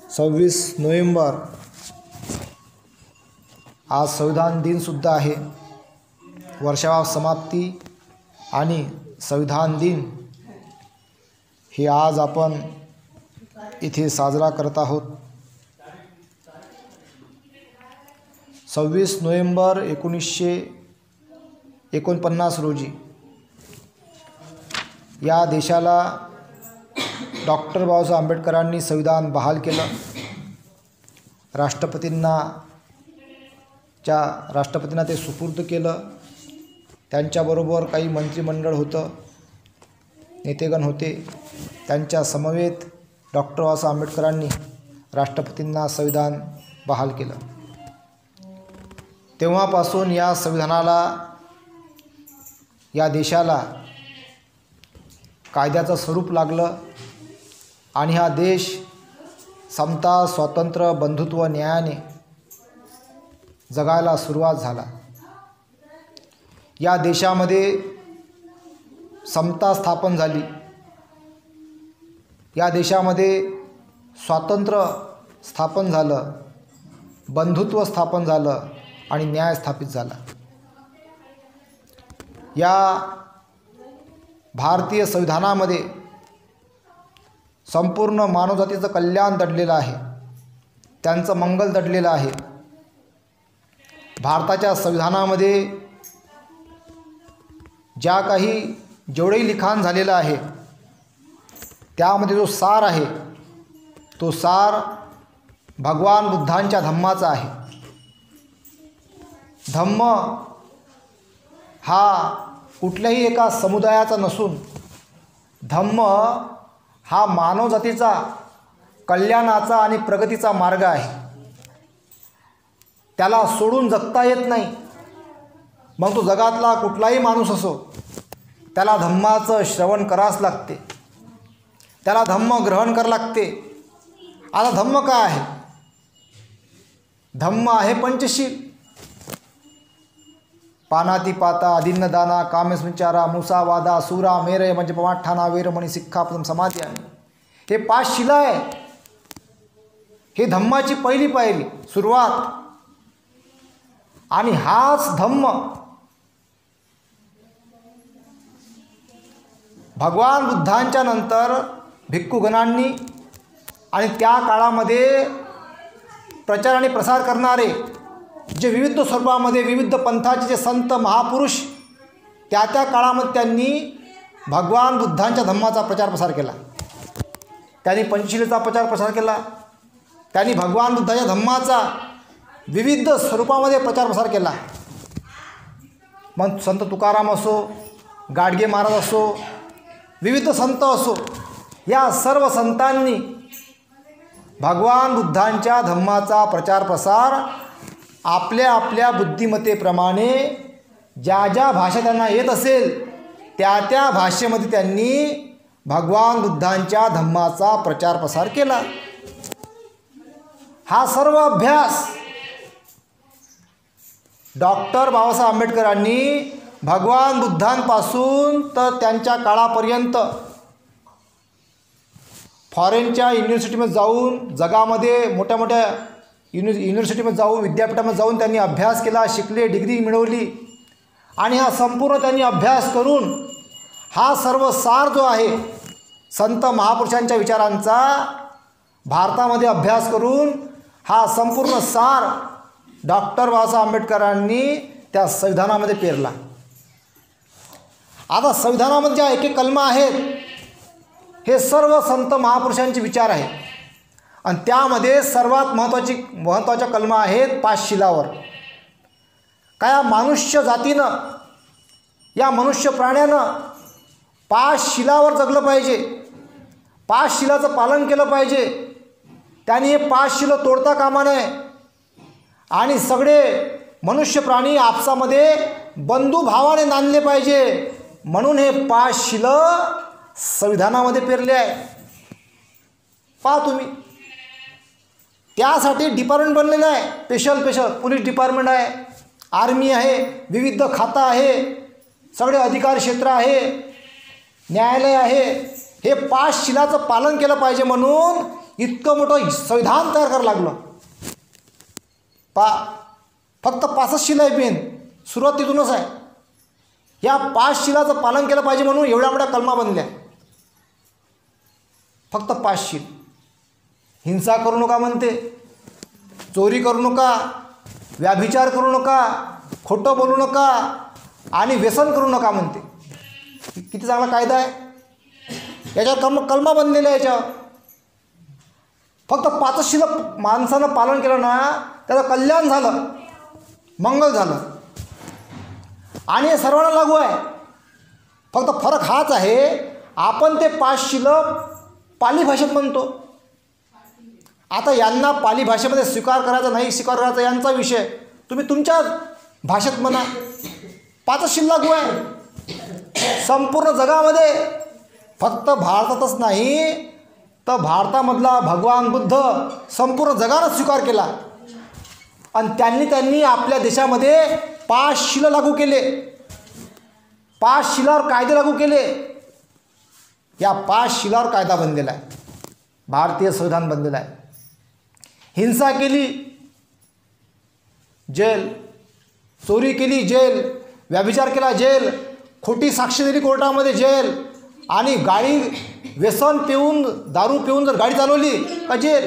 26 November आज संविधान दिनसुद्धा आहे. वर्षाव समाप्ती आणि संविधान दिन हे आज आपण इथे साजरा करत आहोत. 26 नोव्हेंबर 1949 रोजी या देशाला डॉक्टर बाबासाहेब आंबेडकरांनी संविधान बहाल केलं. राष्ट्रपतींना ते सुपूर्द केलं. त्यांच्याबरोबर काही मंत्रिमंडळ होतं, नेतेगण होते. त्यांच्या समवेत डॉक्टर बाबासाहेब आंबेडकरांनी राष्ट्रपतींना संविधान बहाल केलं. तेव्हापासून या संविधानाला, या देशाला कायद्याचं स्वरूप लागलं आणि हा देश समता, स्वातंत्र्य, बंधुत्व, न्यायाने जगायला सुरुवात झाला. या देशामध्ये समता स्थापन झाली. या देशामध्ये स्वातंत्र्य स्थापन झालं, बंधुत्व स्थापन झालं आणि न्याय स्थापित झाला. या भारतीय संविधानामध्ये संपूर्ण मानवजातीचं कल्याण दडलेलं आहे, त्यांचं मंगल दडलेलं आहे. भारताच्या संविधानामध्ये जेवढंही लिखाण झालेलं आहे त्यामध्ये जो सार आहे तो सार भगवान बुद्धांच्या धम्माचा आहे. धम्म हा कुठल्याही एका समुदायाचा नसून धम्म हा मानवजातीचा कल्याणाचा आणि प्रगतीचा मार्ग आहे. त्याला सोडून जगता येत नाही. मग तो जगातला कुठलाही माणूस असो, त्याला धम्माचं श्रवण करावंच लागते, त्याला धम्म ग्रहण करावं लागते. आता धम्म काय आहे? धम्म आहे पंचशील. पानातिपाता, अदिन्नदाना, कामेस्मिचारा, मुसावादा, सूरा, मेरय म्हणजे पमाठाना, वेरमणी, सिक्खापदम, समाधी आहे. हे 5 शिला आहे. हे धम्माची पहिली पायरी, सुरुवात. आणि हाच धम्म भगवान बुद्धांच्या नंतर भिक्खुगणांनी आणि त्या काळामध्ये प्रचार आणि प्रसार करणारे जे विविध स्वरूपामध्ये विविध पंथाचे जे संत महापुरुष त्या काळामध्ये त्यांनी भगवान बुद्धांच्या धम्माचा प्रचार प्रसार केला. त्यांनी पंचशीलेचा प्रचार प्रसार केला. त्यांनी भगवान बुद्धाच्या धम्माचा विविध स्वरूपामध्ये प्रचार प्रसार केला. मग संत तुकाराम असो, गाडगे महाराज असो, विविध संत असो, या सर्व संतांनी भगवान बुद्धांच्या धम्माचा प्रचार प्रसार आपल्या आपल्या बुद्धिमत्तेप्रमाणे ज्या भाषा त्यांना येत असेल त्या भाषेमध्ये त्यांनी भगवान बुद्धांच्या धम्माचा प्रचार प्रसार केला. हा सर्व अभ्यास डॉक्टर बाबासाहेब आंबेडकरांनी भगवान बुद्धांपासून तर त्यांच्या काळापर्यंत फॉरेनच्या युनिव्हर्सिटीमध्ये जाऊन, जगामध्ये मोठ्या मोठ्या युनिव्हर्सिटीमध्ये जाऊन, विद्यापीठामध्ये जाऊन त्यांनी अभ्यास केला, शिकले, डिग्री मिळवली. आणि हा संपूर्ण त्यांनी अभ्यास करून हा सर्व सार जो आहे संत महापुरुषांच्या विचारांचा भारतामध्ये अभ्यास करून हा संपूर्ण सार डॉक्टर बाबासाहेब आंबेडकरांनी त्या संविधानामध्ये पेरला. आता संविधानामध्ये ज्या एक कलमा आहेत हे सर्व संत महापुरुषांचे विचार आहेत. आणि त्यामध्ये सर्वात महत्त्वाच्या कलमा आहेत 5 शिलावर. काय मनुष्य जातीनं, या मनुष्य प्राण्यानं 5 शिलावर जगलं पाहिजे, 5 शिलाचं पालन केलं पाहिजे. त्यांनी हे 5 शिलं तोडता कामा नये. आणि सगळे मनुष्य प्राणी आपसामध्ये बंधुभावाने नांदले पाहिजे. म्हणून हे 5 शिलं संविधानामध्ये पेरले आहे. पहा तुम्ही, त्यासाठी डिपार्टमेंट बनलेलं आहे. स्पेशल पोलीस डिपार्टमेंट आहे, आर्मी आहे, विविध खातं आहे, सगळे अधिकार क्षेत्र आहे, न्यायालय आहे. हे 5 शिलाचं पालन केलं पाहिजे म्हणून इतकं मोठं संविधान तयार करायला लागलं. फक्त 5 शिला आहे मेन, सुरुवात तिथूनच आहे. या 5 शिलाचं पालन केलं पाहिजे म्हणून एवढ्या मोठ्या कलमा बनल्या. फक्त 5 शील. हिंसा करू नका म्हणते, चोरी करू नका, व्याभिचार करू नका, खोटं बोलू नका आणि व्यसन करू नका म्हणते. किती चांगला कायदा आहे. याच्यावर कलमा बनलेला आहे. याच्यावर फक्त 5 शिला माणसानं पालन केलं ना, त्याचं कल्याण झालं, मंगल झालं आणि हे सर्वांना लागू आहे. फक्त फरक हाच आहे, आपण ते 5 शिलं पाली भाषेत म्हणतो. आता यांना पाली भाषेमध्ये स्वीकार करायचा नाही स्वीकार करायचा यांचा विषय, तुम्ही तुमच्या भाषेत म्हणा. 5 शील लागू आहे संपूर्ण जगामध्ये. फक्त भारतातच नाही तर भारतामधला भगवान बुद्ध संपूर्ण जगानं स्वीकार केला आणि त्यांनी आपल्या देशामध्ये 5 शिला लागू केले. 5 शिलावर कायदे लागू केले. या 5 शिलावर कायदा बनलेला आहे, भारतीय संविधान बनलेलं आहे. हिंसा केली जेल, चोरी केली जेल, व्याभिचार केला जेल, खोटी साक्ष दिली कोर्टामध्ये जेल आणि गाडी व्यसन पिऊन दारू पिऊन जर गाडी चालवली का जेल.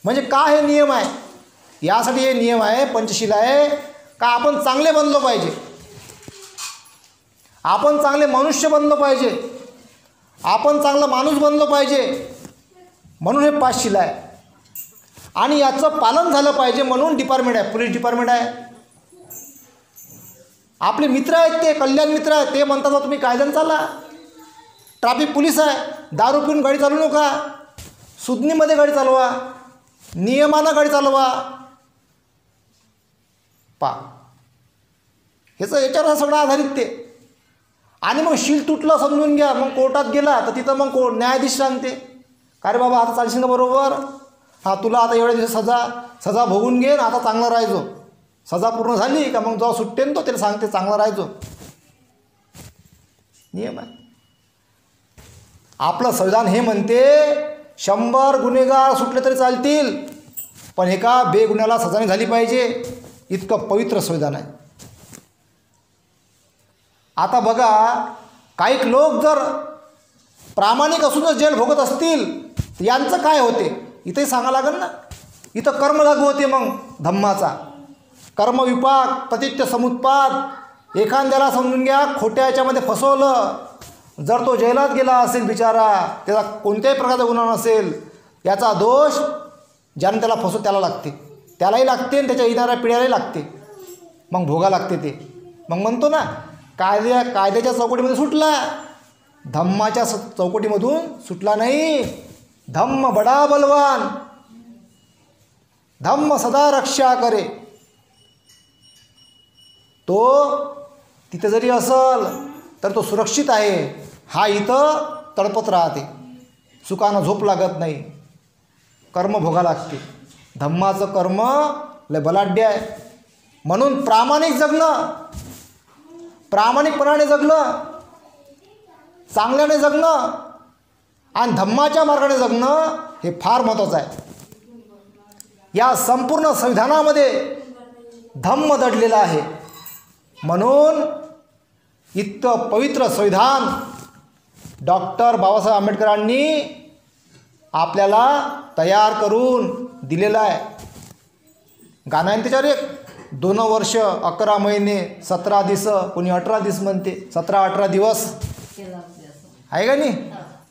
म्हणजे का हे नियम आहे. यासाठी हे नियम आहे, पंचशील आहे का आपण चांगले बनलो पाहिजे, आपण चांगले मनुष्य बनलो पाहिजे, आपण चांगला माणूस बनलो पाहिजे म्हणून हे 5 शिला आहे. आणि याचं पालन झालं पाहिजे म्हणून डिपार्टमेंट आहे, पोलीस डिपार्टमेंट आहे. आपले मित्र आहेत ते कल्याण मित्र आहेत, ते म्हणतात तुम्ही कायद्यानं चाला. ट्रॅफिक पोलीस आहे, दारू पिऊन गाडी चालवू नका, सुज्ञीमध्ये गाडी चालवा, नियमानं गाडी चालवा. याच्यावर सगळं आधारित ते. आणि मग शील तुटलं समजून घ्या, मग कोर्टात गेला तर तिथं मग न्यायाधीश सांगते का रे बाबा आता चालशील ना बरोबर, हां तुला आता एवढ्या दिवस सजा भोगून घे ना, आता चांगला राहायचो. सजा पूर्ण झाली का मग जेव्हा सुट्टे ना तो त्याला सांगते चांगला राहायचो. नियम आहे. आपलं संविधान हे म्हणते 100 गुन्हेगार सुटले तरी चालतील पण एका बेगुन्ह्याला सजा नाही झाली पाहिजे. इतकं पवित्र संविधान आहे. आता बघा, काही लोक जर प्रामाणिक असूनच जेल भोगत असतील तर यांचं काय होते इथंही सांगावं लागेल ना. इथं कर्म लागू होते मग धम्माचा. कर्मविपाक, प्रतित्य समुत्पाद. एखाद्याला समजून घ्या खोट्या याच्यामध्ये फसवलं, जर तो जेलात गेला असेल बिचारा, त्याचा कोणत्याही प्रकारचा गुन्हा नसेल, याचा दोष ज्यानं त्याला फसवलं त्याला लागते, त्यालाही लागते आणि त्याच्या येणाऱ्या पिढ्यालाही लागते. मग भोगा लागते ते. मग म्हणतो ना कायद्याच्या चौकटीमध्ये सुटला, धम्माच्या चौकटीमधून सुटला नाही. धम्म बडा बलवान, धम्म सदा रक्षा करे. तो तिथे जरी असल तर तो सुरक्षित आहे. हा इथं तडपत राहते, सुखानं झोप लागत नाही, कर्म भोगा लागते. धम्माचं कर्म लय बलाढ्य आहे. म्हणून प्रामाणिक जगणं, प्रामाणिकपणाने जगणं, चांगल्याने जगणं आणि धम्माच्या मार्गाने जगणं हे फार महत्त्वाचं आहे. या संपूर्ण संविधानामध्ये धम्म दडलेला आहे. म्हणून इतकं पवित्र संविधान डॉक्टर बाबासाहेब आंबेडकरांनी आपल्याला तयार करून दिलेलं आहे. गाणं आहे त्याच्यावर एक, 2 वर्ष 11 महिने 17 दिवस, कोणी 18 दिवस म्हणते, 17-18 दिवस आहे का नाही.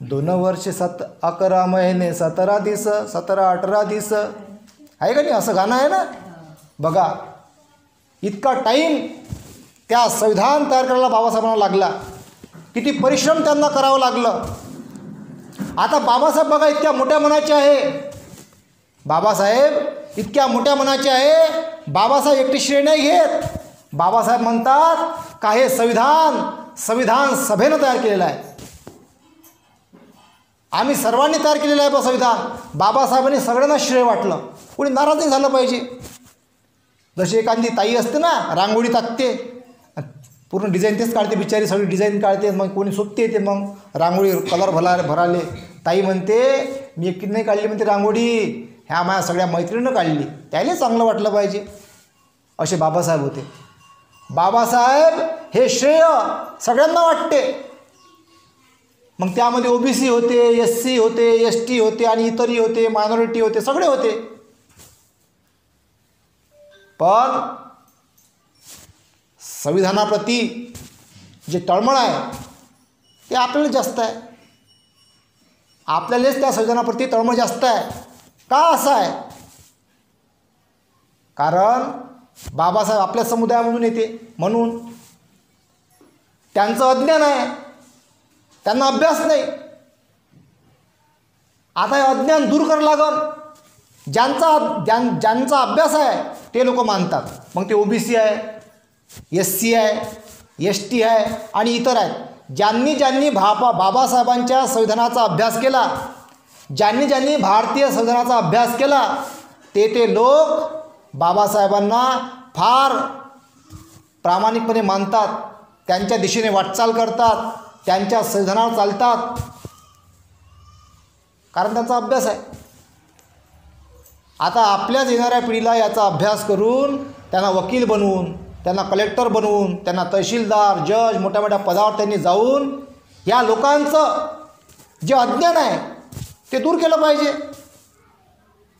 2 वर्ष 11 महिने 17 दिवस, 17-18 दिवस आहे का नाही, असं गाणं आहे ना. बघा इतका टाईम त्या संविधान तयार करायला बाबासाहेबांना लागला, किती परिश्रम त्यांना करावं लागलं. आता बाबासाहेब बघा इतक्या मोठ्या मनाचे आहे, बाबासाहेब इतक्या मोठ्या मनाचे आहे. बाबासाहेब एकटी श्रेय नाही घेत. बाबासाहेब म्हणतात का हे संविधान सभेनं तयार केलेलं आहे, आम्ही सर्वांनी तयार केलेलं आहे संविधान. बाबासाहेबांनी सगळ्यांना श्रेय वाटलं, कोणी नाराज नाही झालं पाहिजे. जशी एखादी ताई असते ना, रांगोळी टाकते, पूर्ण डिझाईन तेच काढते बिचारी, सगळी डिझाईन काढते. मग कोणी सुकते येते, मग रांगोळी कलर भराले. ताई म्हणते मी एकटी नाही काढली म्हणते रांगोळी, ह्या माझ्या सगळ्या मैत्रिणीनं काढली, त्याला चांगलं वाटलं पाहिजे. असे बाबासाहेब होते. बाबासाहेब हे श्रेय सगळ्यांना वाटते. मग त्यामध्ये OBC होते, SC होते, ST होते आणि इतरही होते, मायनॉरिटी होते, सगळे होते. पण संविधानाप्रती जे तळमळ आहे ते आपल्याला जास्त आहे. आपल्यालाच त्या संविधानाप्रती तळमळ जास्त आहे. का असं आहे? कारण बाबासाहेब आपल्या समुदायामधून येते, म्हणून त्यांचं अज्ञान आहे, त्यांना अभ्यास नाही. आता हे अज्ञान दूर करावं लागल. ज्यांचा अभ्यास आहे ते लोक मानतात. मग ते OBC आहे, SC आहे, ST आहे आणि इतर आहेत. ज्यांनी बाबासाहेबांच्या संविधानाचा अभ्यास केला, ज्यांनी भारतीय संविधानाचा अभ्यास केला, ते लोक बाबासाहेबांना फार प्रामाणिकपणे मानतात, त्यांच्या दिशेने वाटचाल करतात, त्यांच्या संविधानावर चालतात, कारण त्यांचा अभ्यास आहे. आता आपल्याच येणाऱ्या पिढीला याचा अभ्यास करून त्यांना वकील बनवून, त्यांना कलेक्टर बनवून, त्यांना तहसीलदार, जज, मोठ्या मोठ्या पदावर त्यांनी जाऊन या लोकांचं जे अज्ञान आहे ते दूर केलं पाहिजे.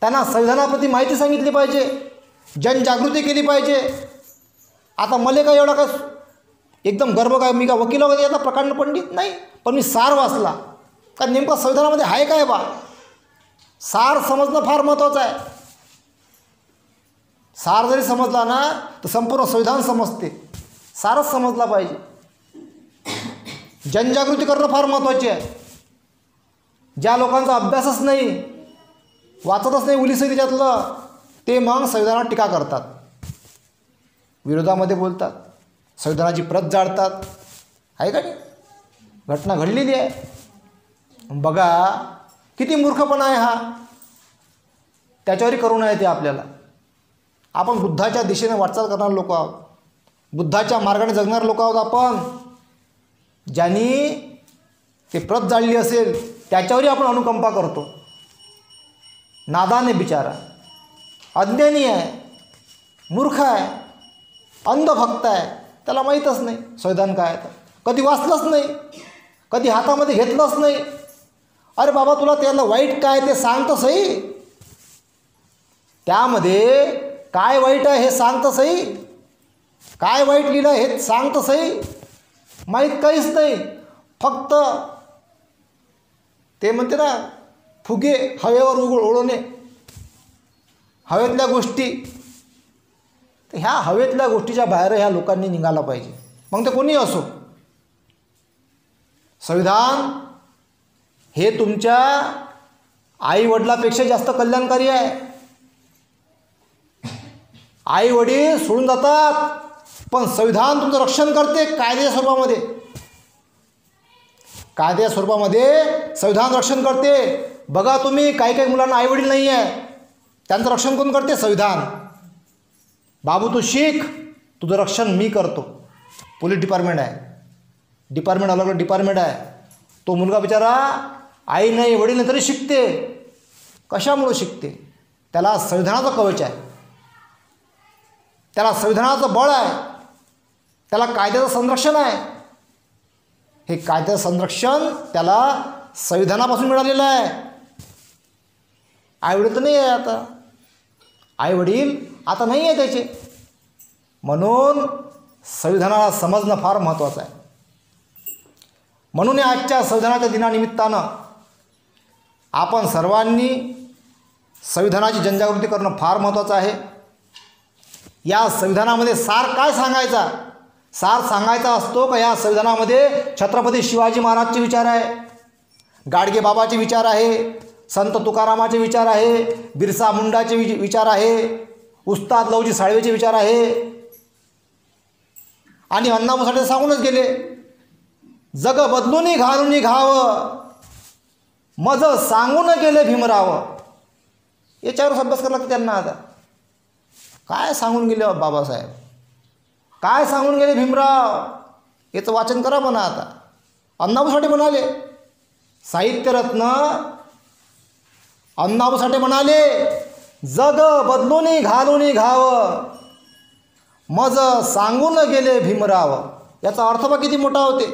त्यांना संविधानाप्रती माहिती सांगितली पाहिजे, जनजागृती केली पाहिजे. आता मला काय एवढा काय एकदम गर्व काय, मी का वकील वगैरे याचा प्रकांड पंडित नाही, पण मी सार वाचला. का नेमकं संविधानामध्ये आहे काय बा, सार समजणं फार महत्त्वाचं आहे. सार जरी समजला ना तर संपूर्ण संविधान समजते. सारच समजला पाहिजे. जनजागृती करणं फार महत्त्वाची आहे. ज्या लोकांचा अभ्यासच नाही, वाचतच नाही उलीस त्याच्यातलं, ते मग संविधानावर टीका करतात, विरोधामध्ये बोलतात, संविधानाची प्रत जाळतात. आहे का नाही? घटना घडलेली आहे. बघा किती मूर्खपणा आहे हा. त्याच्यावरही करुणा येते आपल्याला. आपण बुद्धाच्या दिशेने वाटचाल करणारे लोक आहोत, बुद्धाच्या मार्गाने जगणारे लोक आहोत आपण. ज्यांनी ते प्रत जाळली असेल त्याच्यावरही आपण अनुकंपा करतो. नादान आहे बिचारा, अज्ञानी आहे, मूर्ख आहे, अंधभक्त आहे, त्याला माहीतच नाही संविधान काय आहे. कधी वाचलंच नाही, कधी हातामध्ये घेतलंच नाही. अरे बाबा तुला त्याला वाईट काय ते सांग तर सही, त्यामध्ये काय वाईट आहे हे सांग तर सही, काय वाईट लिहिलं हे सांग तर सही. माहीत काहीच नाही, फक्त ते म्हणते ना फुगे हवेवर उडवणे, हवेतल्या गोष्टी. तर ह्या हवेतल्या गोष्टीच्या बाहेर ह्या लोकांनी निघाला पाहिजे, मग ते कोणी असो. संविधान हे तुमच्या आईवडिलापेक्षा जास्त कल्याणकारी आहे. आई वडील सोडून जातात, पण संविधान तुमचं रक्षण करते कायद्याच्या स्वरूपामध्ये. कायद्याच्या स्वरूपामध्ये संविधान रक्षण करते. बघा तुम्ही काही काही मुलांना आईवडील नाही आहे, त्यांचं रक्षण कोण करते? संविधान. बाबू तू शिक, तुझं रक्षण मी करतो. पोलीस डिपार्टमेंट आहे, डिपार्टमेंट अलग अलग डिपार्टमेंट आहे. तो मुलगा बिचारा आई नाही वडील नाही तरी शिकते. कशामुळे शिकते? त्याला संविधानाचं कवच आहे, त्याला संविधानाचं बळ आहे, त्याला कायद्याचं संरक्षण आहे. हे कायद्याचं संरक्षण त्याला संविधानापासून मिळालेलं आहे. आईवडील तर नाही आहे आता, आईवडील आता नाही आहे त्याचे. म्हणून संविधानाला समजणं फार महत्त्वाचं आहे. म्हणून आजच्या संविधानाच्या दिनानिमित्तानं आपण सर्वांनी संविधानाची जनजागृती करणं फार महत्त्वाचं आहे. या संविधानामध्ये सार काय सांगायचा? सार सांगायचा असतो का या संविधानामध्ये छत्रपती शिवाजी महाराजचे विचार आहे, गाडगे बाबाचे विचार आहे, संत तुकारामाचे विचार आहे, बिरसा मुंडाचे विचार आहे, उस्ताद लवजी साळवेचे विचार आहे. आणि अण्णाभाऊ साठे सांगूनच गेले, जग बदलून घालून घावं, मज सांगून गेले भीमराव. याच्यावरच अभ्यास करावा लागतो त्यांना. आता काय सांगून गेले बाबासाहेब, काय सांगून गेले भीमराव? याचं वाचन करा म्हणा. आता अण्णाभाऊ साठे म्हणाले, साहित्यरत्न अण्णाभाऊ साठे म्हणाले, जग बदलून घालून घाव, मज सांगून गेले भीमराव. याचा अर्थ बघा किती मोठा होते.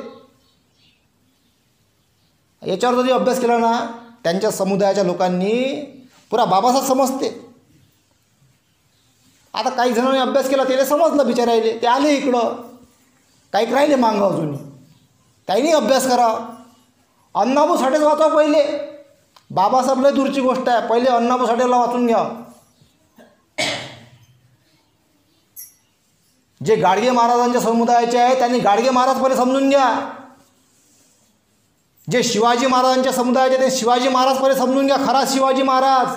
याच्यावर जरी अभ्यास केला ना त्यांच्या समुदायाच्या लोकांनी, पुरा बाबासाहेब समजते. आता काही जणांनी अभ्यास केला, त्याला समजलं बिचारायले, ते आले इकडं, काही राहिले मागं अजून, त्यांनी अभ्यास करावा. अण्णाभाऊ साठेच वाचा पहिले. बाबासाहेब लय दूरची गोष्ट आहे, पहिले अण्णाभाऊ साठेला वाचून घ्या. जे गाडगे महाराजांच्या समुदायाचे आहे त्यांनी गाडगे महाराज पहिले समजून घ्या. जे शिवाजी महाराजांच्या समुदायाचे ते शिवाजी महाराज पहिले समजून घ्या. खरा शिवाजी महाराज,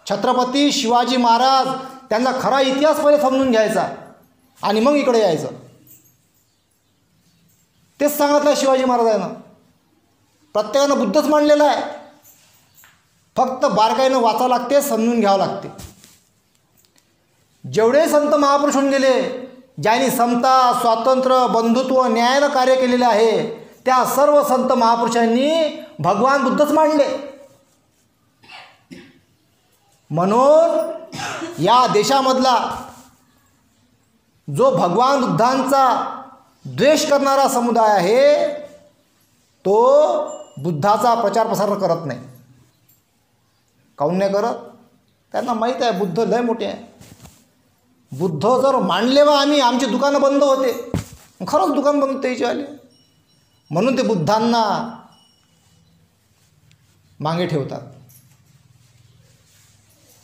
छत्रपती शिवाजी महाराज, त्यांचा खरा इतिहास पहिले समजून घ्यायचा आणि मग इकडे यायचं. तेच सांगितलं शिवाजी महाराजांना. प्रत्येकानं बुद्धच मांडलेला आहे, फक्त बारकाईनं वाचावं लागते, समजून घ्यावं लागते. जेवढे संत महापुरुष होऊन गेले, ज्यांनी समता, स्वातंत्र्य, बंधुत्व, न्यायानं कार्य केलेलं आहे, त्या सर्व संत महापुरुषांनी भगवान बुद्धच मांडले. म्हणून या देशामधला जो भगवान बुद्धांचा द्वेष करणारा समुदाय आहे, तो बुद्धाचा प्रचार प्रसार करत नाही. काहून नाही करत? त्यांना माहीत आहे बुद्ध लय मोठे आहे. बुद्ध जर मांडले वा आम्ही, आमची दुकानं बंद होते. खरंच दुकान बंद होते याचे आले. म्हणून ते बुद्धांना मागे ठेवतात.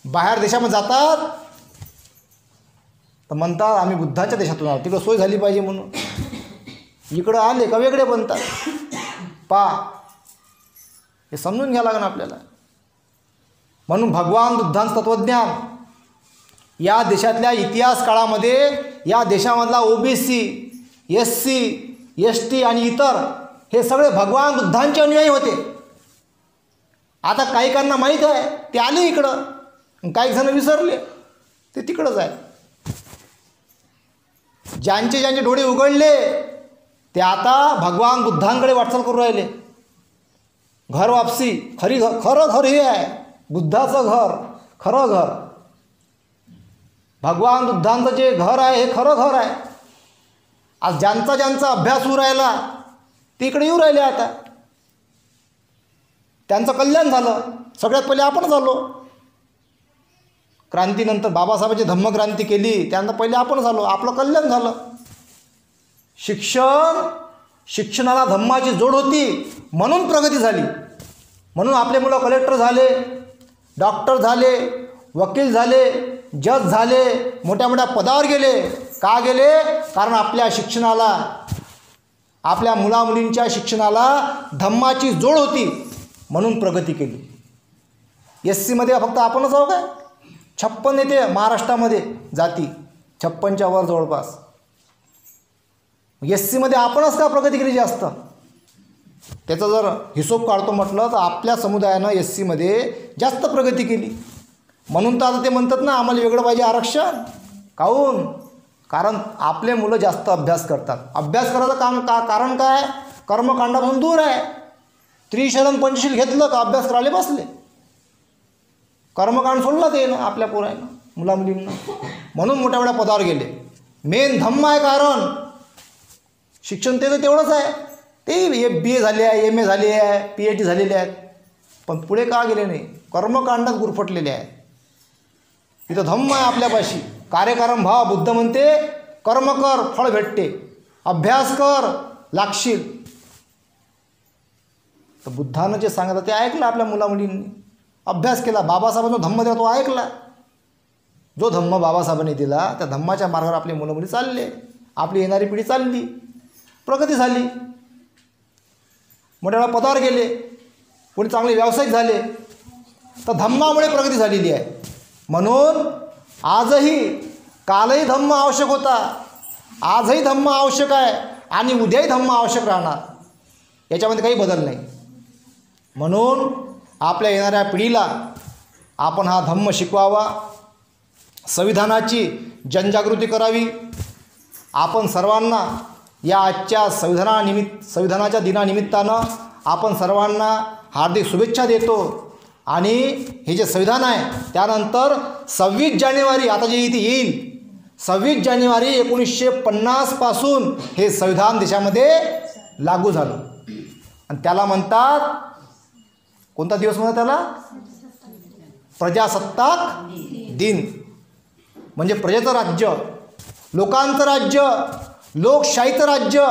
बाहेर देशामध्ये जातात तर म्हणतात आम्ही बुद्धाच्या देशातून आलो, तिकडं सोय झाली पाहिजे म्हणून. इकडं आले का वेगळे बनतात. हे समजून घ्यावं लागेल आपल्याला. म्हणून भगवान बुद्धांचं तत्त्वज्ञान या देशातल्या इतिहास काळामध्ये, या देशामधला OBC, SC, ST आणि इतर हे सगळे भगवान बुद्धांचे अनुयायी होते. आता काही काहींना माहीत आहे, ते आले इकडं, काही जण विसरले, ते तिकडंच आहे. ज्यांचे ज्यांचे डोळे उघडले ते आता भगवान बुद्धांकडे वाटचाल करू राहिले. घर वापसी, खरं घर हे आहे, बुद्धाचं घर, खरं घर. भगवान बुद्धांचं जे घर आहे हे खरं घर आहे. आज ज्यांचा ज्यांचा अभ्यास होऊ राहिला ते इकडे येऊ राहिले. आता त्यांचं कल्याण झालं. सगळ्यात पहिले आपण झालो. क्रांतीनंतर बाबासाहेबांची धम्मक्रांती केली, त्यानंतर पहिले आपण झालो, आपलं कल्याण झालं. शिक्षणाला धम्माची जोड होती म्हणून प्रगती झाली. म्हणून आपले मुलं कलेक्टर झाले, डॉक्टर झाले, वकील झाले, जज झाले, मोठ्या मोठ्या पदावर गेले. का गेले? कारण आपल्या शिक्षणाला, आपल्या मुलामुलींच्या शिक्षणाला धम्माची जोड होती म्हणून प्रगती केली. SCमध्ये फक्त आपणच आहोत काय? 56 येते महाराष्ट्रामध्ये जाती, 56च्या वर जवळपास. SCमध्ये आपणच का प्रगती केली जास्त? त्याचा जर हिशोब काढतो म्हटलं तर आपल्या समुदायानं SCमध्ये जास्त प्रगती केली. म्हणून तर आता ते म्हणतात ना आम्हाला वेगळं पाहिजे आरक्षण. काहून? कारण आपले मुलं जास्त अभ्यास करतात. अभ्यास करायचं कारण काय? कर्मकांडापासून दूर आहे. त्रिशरण पंचशील घेतलं का अभ्यास करायला बसले. कर्मकांड सोडलं ते ना आपल्या पोरांना, मुलामुलींना. म्हणून मोठ्या मोठ्या पदावर गेले. मेन धम्म आहे कारण. शिक्षण त्याचं तेवढंच आहे. ते BA झाले आहे, MA झाले आहे, PhD झालेले आहेत, पण पुढे का गेले नाही? कर्मकांडात गुरफटलेले आहेत. इथं धम्म आहे आपल्यापाशी. कार्यकारण भाव. बुद्ध म्हणते कर्म कर फळ भेटते, अभ्यास कर लागशील. तर बुद्धानं जे सांगितलं ते ऐकलं आपल्या मुलामुलींनी. अभ्यास केला. बाबासाहेबांचा धम्म दिला तो ऐकला. जो धम्म बाबासाहेबांनी दिला त्या धम्माच्या मार्गावर आपले मुलं मुली चालले. आपली येणारी पिढी चालली, प्रगती झाली, मोठ्या मोठ्या पदावर गेले, कोणी चांगले व्यावसायिक झाले. तर धम्मामुळे प्रगती झालेली आहे. म्हणून आजही, कालही धम्म आवश्यक होता, आजही धम्म आवश्यक आहे आणि उद्याही धम्म आवश्यक राहणार. याच्यामध्ये काही बदल नाही. म्हणून आपल्या येणाऱ्या पिढीला आपण हा धम्म शिकवावा, संविधानाची जनजागृती करावी. आपण सर्वांना या आजच्या संविधानाच्या दिनानिमित्तानं आपण सर्वांना हार्दिक शुभेच्छा देतो. आणि हे जे संविधान आहे त्यानंतर 26 जानेवारी आता जे इथे येईल 26 जानेवारी 1950 पासून हे संविधान देशामध्ये लागू झालं. आणि त्याला म्हणतात, कोणता दिवस म्हणतात त्याला? प्रजासत्ताक दिन. म्हणजे प्रजेचं राज्य, लोकांचं राज्य, लोकशाहीचं राज्य.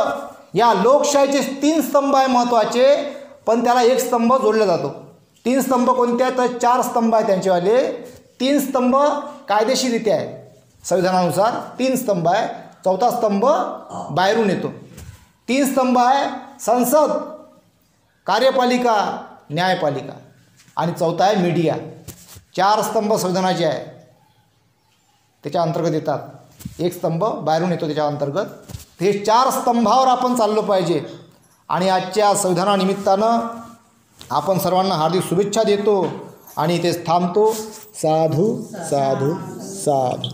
या लोकशाहीचे 3 स्तंभ आहे महत्त्वाचे, पण त्याला एक स्तंभ जोडला जातो. 3 स्तंभ कोणते आहेत? तर 4 स्तंभ आहेत त्यांचेवाले. 3 स्तंभ कायदेशीररित्या आहे संविधानानुसार. 3 स्तंभ आहे. 4था स्तंभ बाहेरून येतो. 3 स्तंभ आहे संसद, कार्यपालिका, न्यायपालिका आणि 4था आहे मीडिया. 4 स्तंभ संविधानाचे आहे, त्याच्या अंतर्गत येतात. एक स्तंभ बाहेरून येतो त्याच्या अंतर्गत. हे 4 स्तंभावर आपण चाललो पाहिजे. आणि आजच्या संविधानानिमित्तानं आपण सर्वांना हार्दिक शुभेच्छा देतो आणि इथेच थांबतो. साधू साधू साधू.